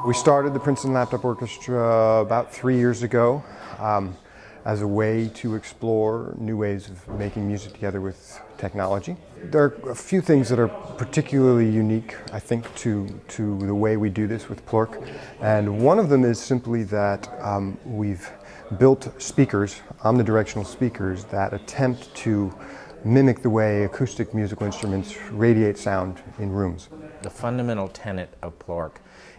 We started the Princeton Laptop Orchestra about 3 years ago as a way to explore new ways of making music together with technology. There are a few things that are particularly unique, I think, to the way we do this with PLOrk. And one of them is simply that we've built speakers, omnidirectional speakers, that attempt to mimic the way acoustic musical instruments radiate sound in rooms. The fundamental tenet of PLOrk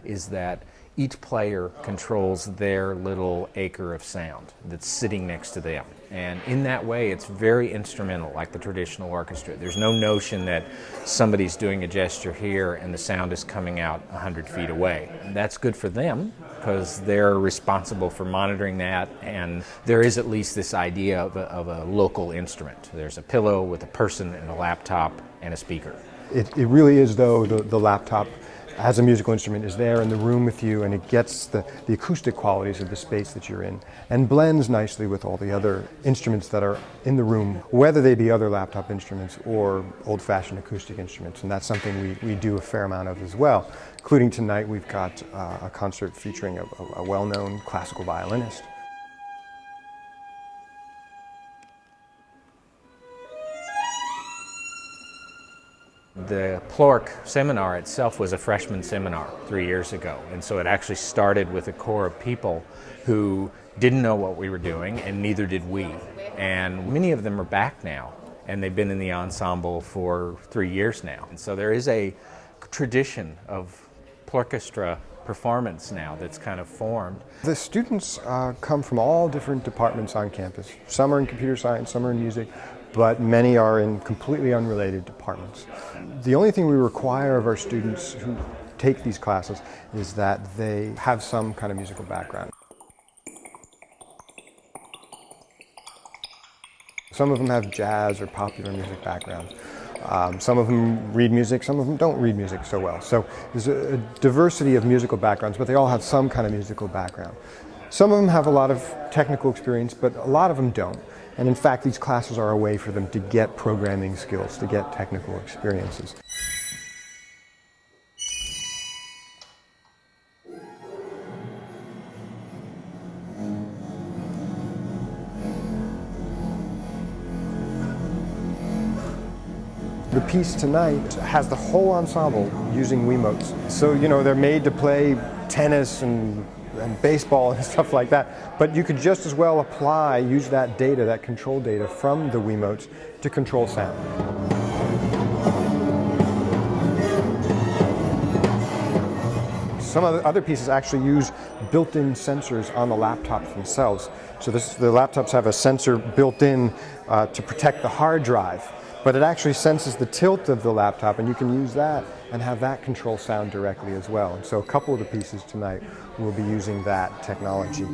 is that each player controls their little acre of sound that's sitting next to them. And in that way, it's very instrumental, like the traditional orchestra. There's no notion that somebody's doing a gesture here and the sound is coming out 100 feet away. That's good for them because they're responsible for monitoring that, and there is at least this idea of a local instrument. There's a pillow with a person and a laptop and a speaker. It really is, though, the laptop as a musical instrument is there in the room with you, and it gets the acoustic qualities of the space that you're in and blends nicely with all the other instruments that are in the room, whether they be other laptop instruments or old-fashioned acoustic instruments. And that's something we do a fair amount of as well, including tonight we've got a concert featuring a well-known classical violinist. The PLOrk seminar itself was a freshman seminar 3 years ago, and so it actually started with a core of people who didn't know what we were doing, and neither did we. And many of them are back now, and they've been in the ensemble for 3 years now. And so there is a tradition of PLOrchestra performance now that's kind of formed. The students come from all different departments on campus. Some are in computer science, some are in music, but many are in completely unrelated departments. The only thing we require of our students who take these classes is that they have some kind of musical background. Some of them have jazz or popular music backgrounds. Some of them read music, some of them don't read music so well. So there's a diversity of musical backgrounds, but they all have some kind of musical background. Some of them have a lot of technical experience, but a lot of them don't. And in fact, these classes are a way for them to get programming skills, to get technical experiences. The piece tonight has the whole ensemble using Wiimotes. So, they're made to play tennis and baseball and stuff like that, but you could just as well use that data, that control data from the Wiimotes to control sound. Some of the other pieces actually use built-in sensors on the laptops themselves. So the laptops have a sensor built in to protect the hard drive, but it actually senses the tilt of the laptop, and you can use that and have that control sound directly as well. And so a couple of the pieces tonight will be using that technology.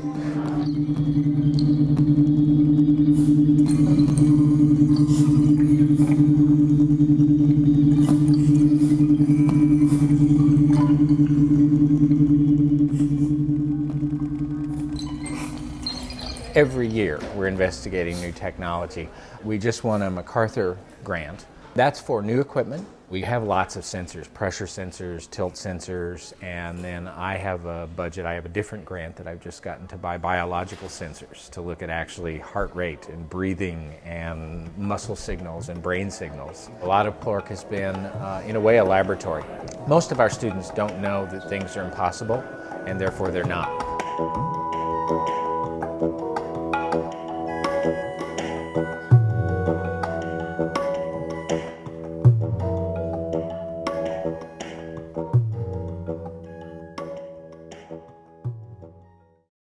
Every year we're investigating new technology. We just won a MacArthur grant. That's for new equipment. We have lots of sensors, pressure sensors, tilt sensors, and then I have a different grant that I've just gotten to buy biological sensors to look at actually heart rate and breathing and muscle signals and brain signals. A lot of PLOrk has been, in a way, a laboratory. Most of our students don't know that things are impossible, and therefore they're not.